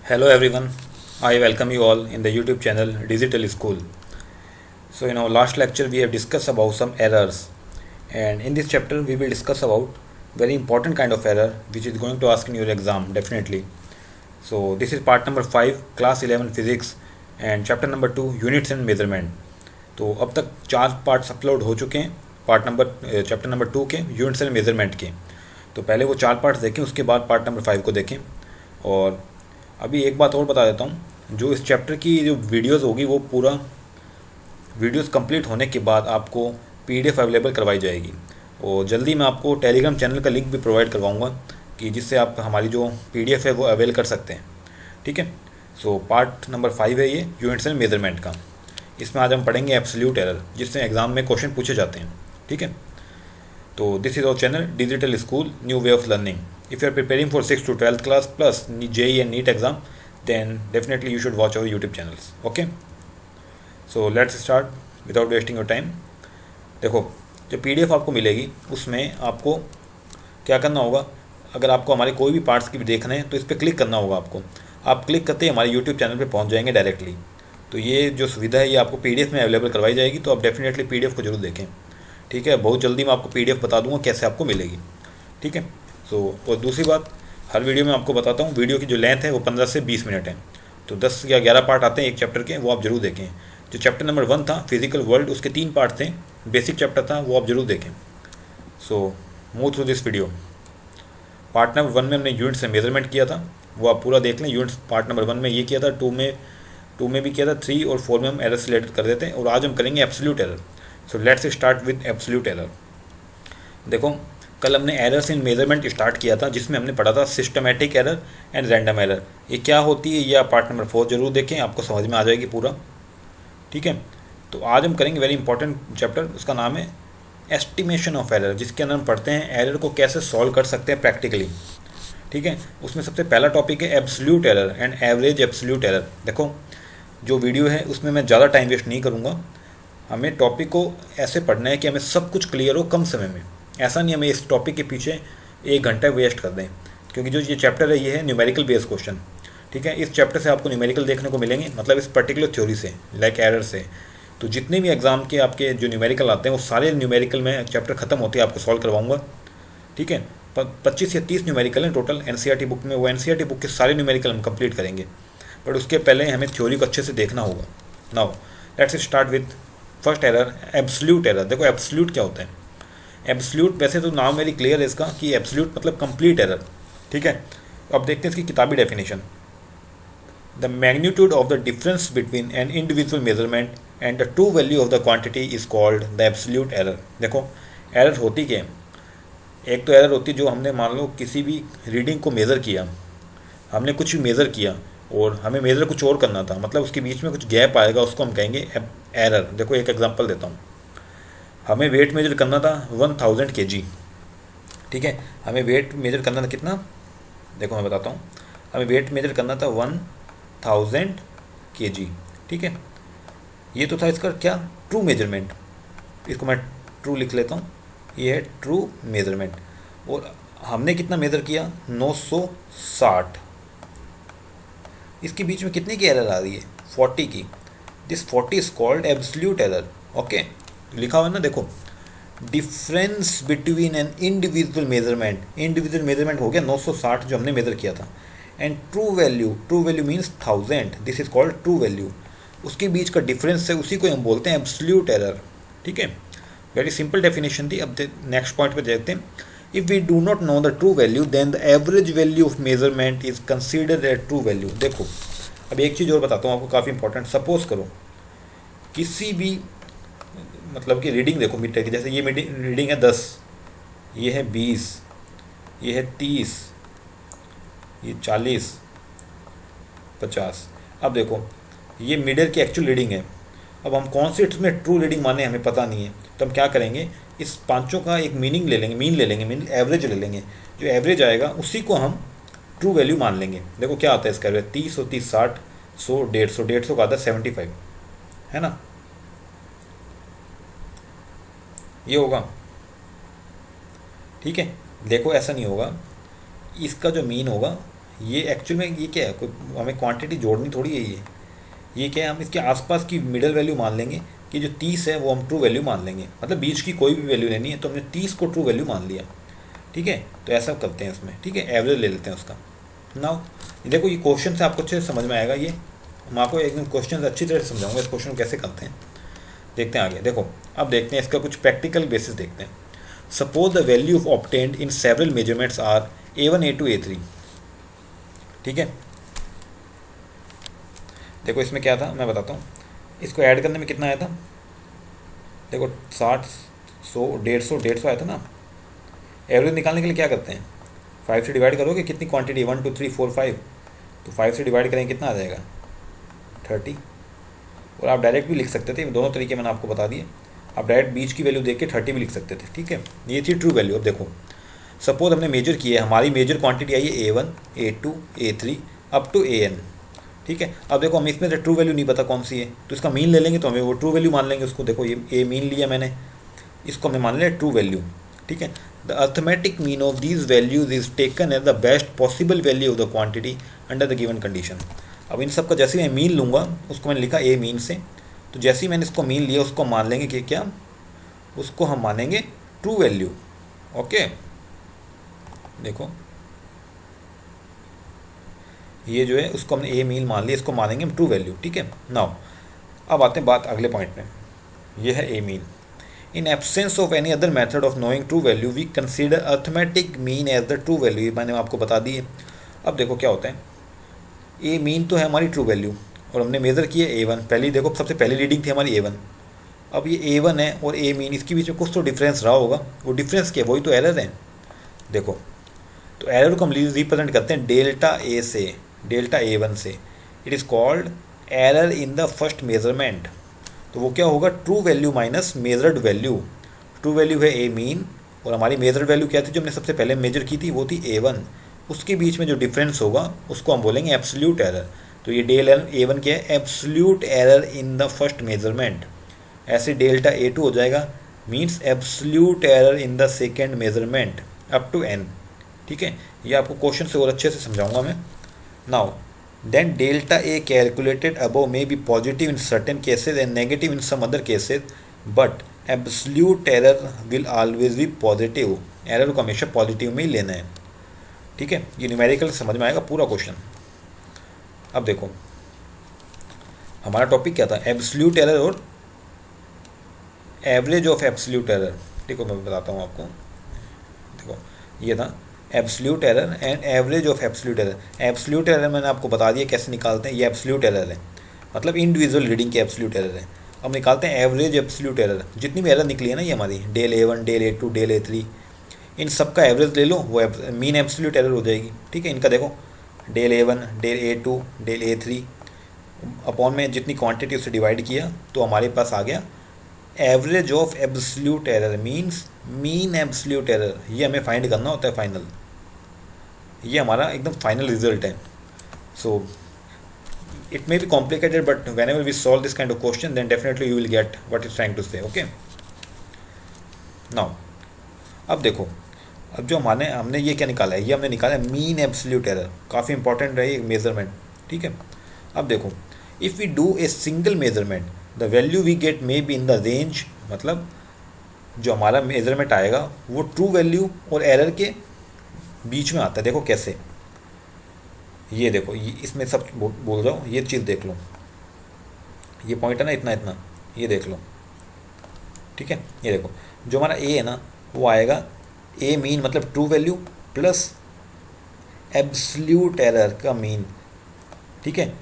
Hello everyone, I welcome you all in the YouTube channel Digital School. So in our last lecture we have discussed about some errors, and in this chapter we will discuss about very important kind of error which is going to ask in your exam definitely. So this is part number 5 class 11 physics and chapter number 2 units and measurement. तो अब तक 4 parts upload हो चुके हैं part number chapter number 2 के units and measurement के। तो पहले वो 4 पार्ट्स देखें, उसके बाद पार्ट नंबर 5 को देखें। और अभी एक बात और बता देता हूँ, जो इस चैप्टर की जो वीडियोस होगी वो पूरा वीडियोस कंप्लीट होने के बाद आपको पीडीएफ अवेलेबल करवाई जाएगी, और जल्दी मैं आपको टेलीग्राम चैनल का लिंक भी प्रोवाइड करवाऊँगा कि जिससे आप हमारी जो पीडीएफ है वो अवेल कर सकते हैं। ठीक है। सो पार्ट नंबर 5 है ये यूनिट्स एंड मेजरमेंट का। इसमें आज हम पढ़ेंगे एब्सोल्यूट एरर, जिससे एग्जाम में क्वेश्चन पूछे जाते हैं। ठीक है। तो this is our channel digital school new way of learning. If you are preparing for 6th to 12th class plus JEE and NEET exam, then definitely you should watch our YouTube channels. Okay, so let's start without wasting your time. देखो, जो PDF आपको मिलेगी उसमें आपको क्या करना होगा, अगर आपको हमारे कोई भी पार्ट्स की भी देखना है तो इस पर क्लिक करना होगा आपको। आप क्लिक करते ही हमारे YouTube चैनल पे पहुंच जाएंगे डायरेक्टली। तो ये जो सुविधा है ये आपको PDF में अवेलेबल करवाई जाएगी, तो आप डेफिनेटली PDF को जरूर देखें। ठीक है, बहुत जल्दी मैं आपको PDF बता दूंगा कैसे आपको मिलेगी। ठीक है। और दूसरी बात, हर वीडियो में आपको बताता हूँ वीडियो की जो लेंथ है वो 15 से 20 मिनट है। तो 10 या 11 पार्ट आते हैं एक चैप्टर के, वो आप जरूर देखें। जो चैप्टर नंबर 1 था फिजिकल वर्ल्ड, उसके 3 पार्ट थे। बेसिक चैप्टर था, वो आप जरूर देखें। So move through this video. Part number 1 में हमने यूनिट से मेजरमेंट किया था, वो आप पूरा देख लें। यूनिट्स पार्ट नंबर 1 में ये किया था, 2 में भी किया था, 3 और 4 में हम एरर रिलेटेड कर देते हैं। और आज हम करेंगे absolute error. So let's start with absolute error. देखो, कल हमने एरर्स इन मेजरमेंट स्टार्ट किया था, जिसमें हमने पढ़ा था systematic error and random error. ये क्या होती है ये आप पार्ट नंबर 4 जरूर देखें, आपको समझ में आ जाएगी पूरा। ठीक है। तो आज हम करेंगे वेरी इंपॉर्टेंट चैप्टर, उसका नाम है एस्टिमेशन ऑफ एरर, जिसके अंदर हम पढ़ते हैं एरर को कैसे सॉल्व कर सकते हैं प्रैक्टिकली। ठीक है। उसमें सबसे पहला टॉपिक है absolute error and average absolute error. देखो, जो वीडियो है उसमें मैं ज़्यादा टाइम वेस्ट नहीं करूँगा। हमें टॉपिक को ऐसे पढ़ना है कि हमें सब कुछ क्लियर हो कम समय में। ऐसा नहीं हमें इस टॉपिक के पीछे 1 घंटा वेस्ट कर दें, क्योंकि जो ये चैप्टर है ये है न्यूमेरिकल बेस्ड क्वेश्चन। ठीक है। इस चैप्टर से आपको न्यूमेरिकल देखने को मिलेंगे, मतलब इस पर्टिकुलर थ्योरी से, लाइक एरर से। तो जितने भी एग्जाम के आपके जो न्यूमेरिकल आते हैं वो सारे न्यूमेरिकल में चैप्टर खत्म होते हैं आपको सॉल्व करवाऊंगा। ठीक है। 25 या 30 न्यूमेरिकल हैं टोटल एनसीईआरटी बुक में। वो एनसीईआरटी बुक के सारे न्यूमेरिकल हम कंप्लीट करेंगे, बट उसके पहले हमें थ्योरी को अच्छे से देखना होगा। Now let's start with first error, absolute error. देखो, एब्सोल्यूट क्या होता है? एब्सोल्यूट, वैसे तो नाम वेरी क्लियर है इसका कि एब्सोल्यूट मतलब कंप्लीट एरर। ठीक है। अब देखते हैं इसकी किताबी definition. The magnitude of the difference between an individual measurement and the true value of the quantity is called the absolute error. देखो, एरर होती क्या है? एक तो एरर होती है जो हमने मान लो किसी भी रीडिंग को मेज़र किया, हमने कुछ भी मेज़र किया और हमें मेज़र कुछ और करना था, मतलब उसके बीच में कुछ गैप आएगा, उसको हम कहेंगे एरर। देखो, एक एग्जांपल देता हूँ। हमें वेट मेजर करना था 1000 kg। ठीक है। हमें वेट मेजर करना था कितना? देखो मैं बताता हूँ। हमें वेट मेजर करना था 1000 kg। ठीक है। ये तो था इसका क्या, ट्रू मेजरमेंट। इसको मैं ट्रू लिख लेता हूँ, ये है ट्रू मेजरमेंट। और हमने कितना मेजर किया? 960। इसके बीच में कितने की एरर आ रही है? 40 की। This 40 is called absolute error. Okay, लिखा हुआ है ना, देखो, difference between an individual measurement हो गया 960 जो हमने मेजर किया था, and true value means 1000, this is called true value. उसके बीच का डिफरेंस है, उसी को हम बोलते हैं एब्सोल्यूट एरर। ठीक है। वेरी सिंपल डेफिनेशन थी। अब नेक्स्ट पॉइंट पे देखते हैं। If we do not know the true value then the average value of measurement is considered a true value. देखो, अब एक चीज़ और बताता हूँ आपको, काफ़ी इंपॉर्टेंट। सपोज करो किसी भी मतलब कि रीडिंग देखो मीटर की, जैसे ये रीडिंग है 10, ये है 20, ये है 30, ये 40, 50। अब देखो, ये मीटर की एक्चुअल रीडिंग है। अब हम कौन से इसमें ट्रू रीडिंग माने हमें पता नहीं है, तो हम क्या करेंगे, इस पांचों का एक मीनिंग ले लेंगे, मीन एवरेज ले लेंगे। जो एवरेज आएगा उसी को हम ट्रू वैल्यू मान लेंगे। देखो क्या आता है इसका एवरेज, 30 और 30 60, 100 150, 150 का आता है 75, है ना? ये होगा। ठीक है। देखो, ऐसा नहीं होगा, इसका जो मीन होगा ये एक्चुअल में ये क्या है, कोई हमें क्वांटिटी जोड़नी थोड़ी है ये क्या है, हम इसके आसपास की मिडल वैल्यू मान लेंगे कि जो 30 है वो हम ट्रू वैल्यू मान लेंगे, मतलब बीच की कोई भी वैल्यू लेनी है तो हमने 30 को ट्रू वैल्यू मान लिया। ठीक है, तो ऐसा करते हैं इसमें। ठीक है, एवरेज ले लेते हैं उसका। नाउ देखो ये क्वेश्चन से आपको अच्छे से समझ में आएगा, ये मैं आपको एकदम क्वेश्चन अच्छी तरह से समझाऊंगा इस क्वेश्चन कैसे करते हैं। देखते हैं आगे। देखो अब देखते हैं इसका कुछ प्रैक्टिकल बेसिस देखते हैं। Suppose the value of obtained in several measurements are A1 A2 A3। ठीक है, देखो इसमें क्या था मैं बताता हूँ। इसको ऐड करने में कितना आया था, देखो 60 100 150 आया था ना। एवरेज निकालने के लिए क्या करते हैं, 5 से डिवाइड करोगे, कितनी क्वांटिटी 1 2 3 4 5, तो 5 से डिवाइड करेंगे कितना आ जाएगा 30। और आप डायरेक्ट भी लिख सकते थे, दोनों तरीके मैंने आपको बता दिए। आप डायरेक्ट बीच की वैल्यू देख के 30 भी लिख सकते थे। ठीक है, ये थी ट्रू वैल्यू। अब देखो सपोज हमने मेजर किया है, हमारी मेजर क्वांटिटी आई है A1 A2 A3 up to AN। ठीक है, अब देखो हम इसमें से ट्रू वैल्यू नहीं पता कौन सी है, तो इसका मीन ले लेंगे, तो हमें वो ट्रू वैल्यू मान लेंगे उसको। देखो ये मीन लिया मैंने, इसको हमने मान लिया ट्रू वैल्यू। ठीक है, the arithmetic mean of these values is taken as the best possible value of the quantity under the given condition. अब इन सब का जैसे मैं मीन लूँगा, उसको मैंने लिखा ए मीन से, तो जैसे ही मैंने इसको मीन लिया उसको मान लेंगे कि क्या, उसको हम मानेंगे ट्रू वैल्यू। ओके, देखो ये जो है उसको हमने ए मीन मान लिया, इसको मानेंगे हम ट्रू वैल्यू। ठीक है, नाउ अब आते हैं बात अगले पॉइंट में। ये है a mean. In absence of any other method of knowing true value we consider arithmetic mean as the true value. ये मैंने आपको बता दी है। अब देखो क्या होता है, ए मीन तो है हमारी ट्रू वैल्यू और हमने मेज़र किया A1। पहली देखो सबसे पहली रीडिंग थी हमारी A1। अब ये A1 है और ए मीन, इसके बीच में कुछ तो डिफरेंस रहा होगा, वो डिफरेंस क्या है, वही तो एरर है। देखो तो एरर को हम रिप्रेजेंट करते हैं डेल्टा ए से, डेल्टा A1 से। It is called error in the first measurement. तो वो क्या होगा, true value minus measured value. True value है ए मीन और हमारी मेजर्ड वैल्यू क्या थी जो हमने सबसे पहले मेजर की थी, वो थी A1। उसके बीच में जो डिफरेंस होगा उसको हम बोलेंगे एब्सोल्यूट एरर। तो ये डेल A1 क्या है, absolute error in the first measurement. ऐसे डेल्टा A2 हो जाएगा, means absolute error in the second measurement up to n। ठीक है, ये आपको क्वेश्चन से और अच्छे से समझाऊंगा मैं। Now then delta A calculated above may be positive in certain cases and negative in some other cases, but absolute error will always be positive. Error को हमेशा पॉजिटिव में ही लेना है। ठीक है, ये न्यूमेरिकल समझ में आएगा पूरा क्वेश्चन। अब देखो हमारा टॉपिक क्या था, एब्सोल्यूट एरर और एवरेज ऑफ एब्सोल्यूट एरर। देखो मैं बताता हूँ आपको। देखो ये था absolute error and average of absolute error. Absolute error मैंने आपको बता दिया कैसे निकालते हैं, ये एब्सोल्यूट एरर है, मतलब इंडिविजुअल रीडिंग के एब्सोल्यूट एरर है। अब निकालते हैं एवरेज एब्सोल्यूट एरर। जितनी भी एरर निकली है ना ये हमारी, del A1 del A2 del A3, इन सब का एवरेज ले लो, वो मीन एब्सोल्यूट एरर हो जाएगी। ठीक है, इनका देखो del A1 del A2 del A3 upon में जितनी क्वांटिटी उससे डिवाइड किया तो हमारे पास आ गया average of absolute error, means mean absolute error. ये हमें फाइंड करना होता है फाइनल, ये हमारा एकदम फाइनल रिजल्ट है। So it may be complicated but whenever we solve this kind of question then definitely you will get what is trying to say. Okay, now अब देखो, अब जो हमने ये क्या निकाला है, ये हमने निकाला है मीन एब्सोल्यूट एरर। काफ़ी इंपॉर्टेंट है ये मेजरमेंट। ठीक है, अब देखो if we do a single measurement the value we get may be in the range, मतलब जो हमारा मेजरमेंट आएगा वो ट्रू वैल्यू और एरर के बीच में आता है। देखो कैसे, ये देखो ये इसमें सब बोल रहा हूँ, ये चीज़ देख लो, ये पॉइंट है ना इतना इतना, ये देख लो। ठीक है, ये देखो जो हमारा ए है ना वो आएगा ए मीन मतलब true value plus absolute error का मीन। ठीक है,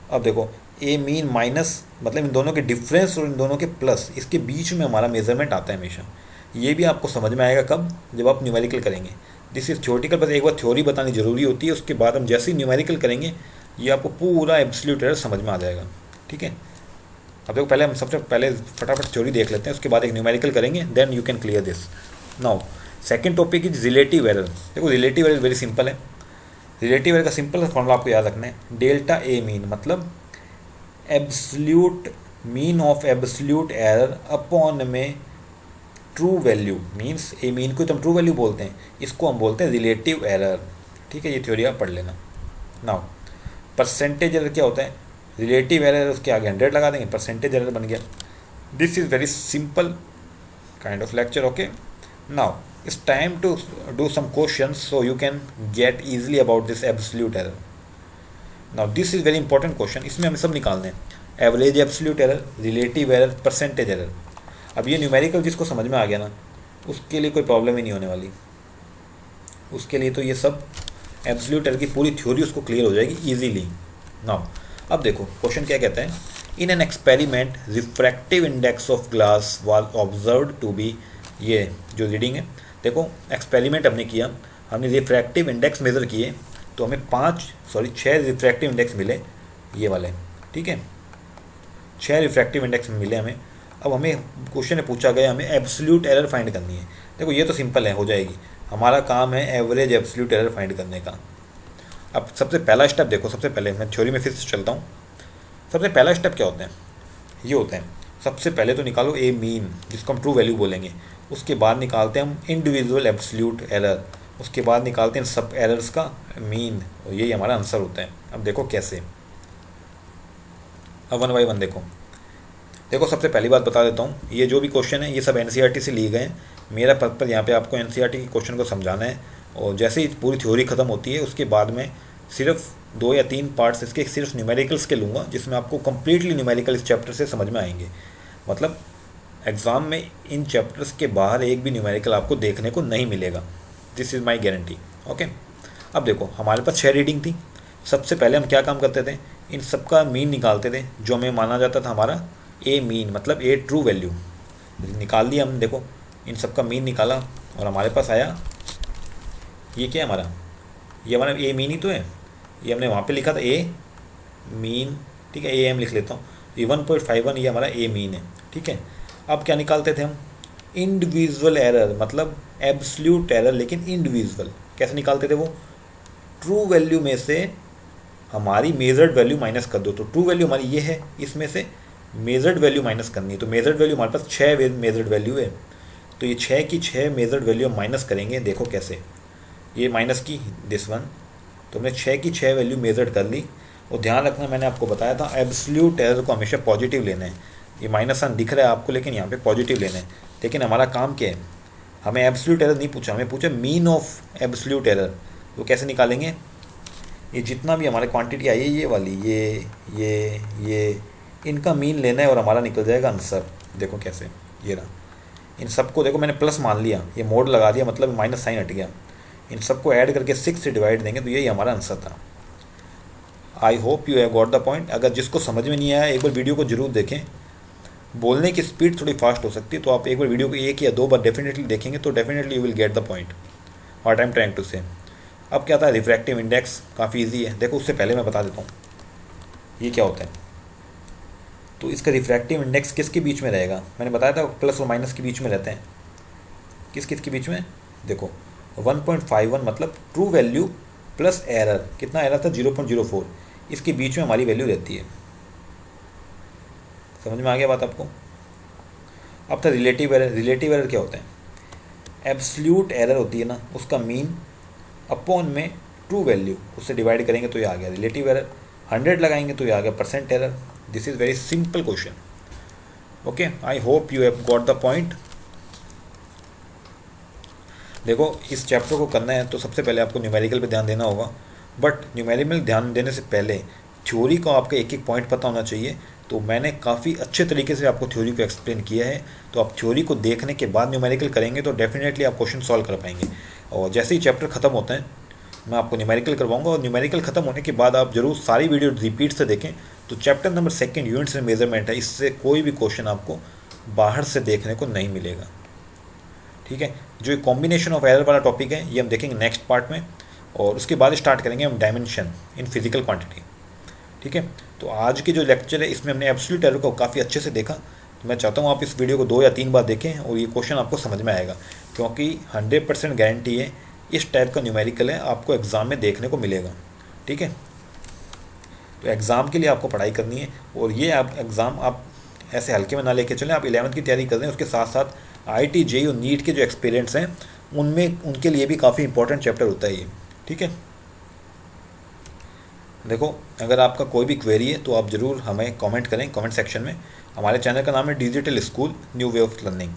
अब देखो ए मीन माइनस मतलब इन दोनों के डिफरेंस और इन दोनों के प्लस, इसके बीच में हमारा मेजरमेंट आता है हमेशा। ये भी आपको समझ में आएगा कब, जब आप न्यूमेरिकल करेंगे। दिस इज थ्योरेटिकल, बस एक बार थ्योरी बतानी जरूरी होती है, उसके बाद हम जैसे ही न्यूमेरिकल करेंगे ये आपको पूरा एब्सोल्यूट एरर समझ में आ जाएगा। ठीक है, अब देखो पहले हम सबसे पहले फटाफट थ्योरी देख लेते हैं, उसके बाद एक न्यूमेरिकल करेंगे, then you can clear this. Now second topic is relative error. देखो रिलेटिव एरर वेरी सिंपल है। रिलेटिव एरर का सिंपल फॉर्मूला आपको याद रखना है, डेल्टा ए मीन मतलब absolute mean of absolute error upon में true value, means A mean को तो हम ट्रू वैल्यू बोलते हैं, इसको हम बोलते हैं रिलेटिव एरर। ठीक है, ये थ्योरी आप पढ़ लेना। नाउ परसेंटेज एरर क्या होता है, रिलेटिव एरर उसके आगे 100 लगा देंगे, परसेंटेज एरर बन गया। This is very simple kind of lecture. Okay, now it's time to do some questions so you can get easily about this absolute error. Now this is very important question, इसमें हमें सब निकालने हैं, average absolute error, relative error, percentage error. अब ये numerical जिसको समझ में आ गया ना, उसके लिए कोई प्रॉब्लम ही नहीं होने वाली, उसके लिए तो ये सब एब्सोल्यूट एरर की पूरी थ्योरी उसको क्लियर हो जाएगी ईजीली। नाउ अब देखो क्वेश्चन क्या कहता है, in an experiment refractive index of glass was observed to be, ये जो रीडिंग है देखो, एक्सपेरिमेंट हमने किया, हमने रिफ्रैक्टिव इंडेक्स मेज़र किए तो हमें 6 रिफ्रैक्टिव इंडेक्स मिले, ये वाले, ठीक है, 6 रिफ्रैक्टिव इंडेक्स मिले हमें। अब हमें क्वेश्चन में पूछा गया हमें एब्सोल्यूट एरर फाइंड करनी है। देखो ये तो सिंपल है, हो जाएगी, हमारा काम है एवरेज एब्सोल्यूट एरर फाइंड करने का। अब सबसे पहला स्टेप देखो, सबसे पहले मैं थ्योरी में फिर से चलता हूँ। सबसे पहला स्टेप क्या होता है, ये होता है सबसे पहले तो निकालो ए मीन, जिसको हम ट्रू वैल्यू बोलेंगे, उसके बाद निकालते हैं हम इंडिविजुअल एब्सोल्यूट एरर, उसके बाद निकालते हैं सब एरर्स का मीन, और यही हमारा आंसर होता है। अब देखो कैसे, अब 1 बाय 1 देखो सबसे पहली बात बता देता हूँ, ये जो भी क्वेश्चन है ये सब एनसीईआरटी से लिए गए हैं। मेरा पर्पज़ यहाँ पे आपको एनसीईआरटी के क्वेश्चन को समझाना है, और जैसे ही पूरी थ्योरी ख़त्म होती है उसके बाद में सिर्फ 2 या 3 पार्ट्स इसके सिर्फ न्यूमेरिकल्स के लूँगा, जिसमें आपको कम्प्लीटली न्यूमेरिकल इस चैप्टर से समझ में आएंगे। मतलब एग्ज़ाम में इन चैप्टर्स के बाहर एक भी न्यूमेरिकल आपको देखने को नहीं मिलेगा, this is my guarantee. Okay, अब देखो हमारे पास 6 रीडिंग थी। सबसे पहले हम क्या काम करते थे, इन सब का मीन निकालते थे, जो हमें माना जाता था हमारा ए मीन, मतलब ए ट्रू वैल्यू निकाल दिया हम। देखो इन सब का मीन निकाला और हमारे पास आया, ये क्या है हमारा, ये हमारा ए मीन ही तो है, ये हमने वहाँ पे लिखा था ए मीन, ठीक है, ए एम लिख लेता हूँ। ये 1.51 ये हमारा ए मीन है, ठीक है। अब क्या निकालते थे हम, इंडिविजुअल एरर, मतलब एब्सोल्यूट एरर लेकिन इंडिविजुअल। कैसे निकालते थे वो, ट्रू वैल्यू में से हमारी मेजर्ड वैल्यू माइनस कर दो। तो ट्रू वैल्यू हमारी ये है, इसमें से मेजर्ड वैल्यू माइनस करनी है। तो मेजर्ड वैल्यू हमारे पास 6 मेजर्ड वैल्यू है, तो ये 6 की 6 मेजर्ड वैल्यू हम माइनस करेंगे। देखो कैसे, ये माइनस की दिस वन, तो हमने 6 की 6 वैल्यू मेजर्ड कर ली। और ध्यान रखना, मैंने आपको बताया था एब्सोल्यूट एरर को हमेशा पॉजिटिव लेना है। ये माइनस वन दिख रहा है आपको, लेकिन यहाँ पे पॉजिटिव लेना है। लेकिन हमारा काम क्या है, हमें एब्सोल्यूट एरर नहीं पूछा, हमें पूछा मीन ऑफ एब्सोल्यूट एरर। तो कैसे निकालेंगे, ये जितना भी हमारे क्वांटिटी आई है, ये वाली, ये इनका मीन लेना है और हमारा निकल जाएगा आंसर। देखो कैसे, ये रहा, इन सबको देखो मैंने प्लस मान लिया, ये मोड लगा दिया, मतलब माइनस साइन हट गया। इन सबको ऐड करके 6 से डिवाइड देंगे, तो यही हमारा आंसर था। I hope you have got the point. अगर जिसको समझ में नहीं आया एक बार वीडियो को जरूर देखें, बोलने की स्पीड थोड़ी फास्ट हो सकती है, तो आप एक बार वीडियो को 1 या 2 बार डेफिनेटली देखेंगे तो definitely you will get the point what I am trying to say. अब क्या था, रिफ्रैक्टिव इंडेक्स काफ़ी ईजी है। देखो उससे पहले मैं बता देता हूँ ये क्या होता है। तो इसका रिफ्रैक्टिव इंडेक्स किसके बीच में रहेगा, मैंने बताया था प्लस और माइनस के बीच में रहते हैं। किस किस के बीच में, देखो 1.51 मतलब ट्रू वैल्यू प्लस एरर, कितना एरर था 0.04, इसके बीच में हमारी वैल्यू रहती है। समझ में आ गया बात आपको। अब था रिलेटिव एरर। रिलेटिव एरर क्या होता है, एब्सोल्यूट एरर होती है ना, उसका मीन अपॉन में ट्रू वैल्यू, उससे डिवाइड करेंगे तो ये आ गया रिलेटिव एरर। 100 लगाएंगे तो ये आ गया percent error. This is very simple question. Okay, I hope you have got the point. देखो इस चैप्टर को करना है तो सबसे पहले आपको न्यूमेरिकल पे ध्यान देना होगा, बट न्यूमेरिकल ध्यान देने से पहले थ्योरी को आपका एक एक पॉइंट पता होना चाहिए। तो मैंने काफ़ी अच्छे तरीके से आपको थ्योरी को एक्सप्लेन किया है, तो आप थ्योरी को देखने के बाद न्यूमेरिकल करेंगे तो डेफिनेटली आप क्वेश्चन सॉल्व कर पाएंगे। और जैसे ही चैप्टर ख़त्म होता है मैं आपको न्यूमेरिकल करवाऊंगा, और न्यूमेरिकल ख़त्म होने के बाद आप जरूर सारी वीडियो रिपीट से देखें। तो chapter number 2 units and measurement है, इससे कोई भी क्वेश्चन आपको बाहर से देखने को नहीं मिलेगा, ठीक है। जो कॉम्बिनेशन ऑफ एरर वाला टॉपिक है ये हम देखेंगे नेक्स्ट पार्ट में, और उसके बाद स्टार्ट करेंगे हम डायमेंशन इन फिजिकल क्वांटिटी, ठीक है। तो आज की जो लेक्चर है इसमें हमने एब्सोल्यूट एरर को काफ़ी अच्छे से देखा। तो मैं चाहता हूँ आप इस वीडियो को 2 या 3 बार देखें और ये क्वेश्चन आपको समझ में आएगा, क्योंकि 100% गारंटी है इस टाइप का न्यूमेरिकल है आपको एग्ज़ाम में देखने को मिलेगा, ठीक है। तो एग्ज़ाम के लिए आपको पढ़ाई करनी है, और ये आप एग्ज़ाम आप ऐसे हल्के में ना लेके चलें। आप 11th की तैयारी कर रहे हैं, उसके साथ साथ IIT JEE और नीट के जो एक्सपीरियंस हैं उनमें उनके लिए भी काफ़ी इंपॉर्टेंट चैप्टर होता है ये, ठीक है। देखो, अगर आपका कोई भी क्वेरी है तो आप ज़रूर हमें कमेंट करें कमेंट सेक्शन में। हमारे चैनल का नाम है digital school new way of learning.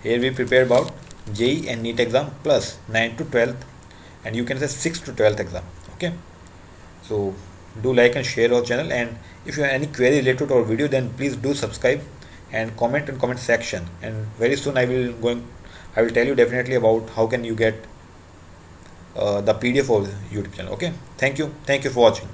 Here we prepare about JEE and NEET exam plus 9 to 12th and you can say 6 to 12th exam. Okay, so do like and share our channel, and if you have any query related to our video, then please do subscribe and comment in comment section, and very soon I will tell you definitely about how can you get the PDF of the YouTube channel. Okay, thank you for watching.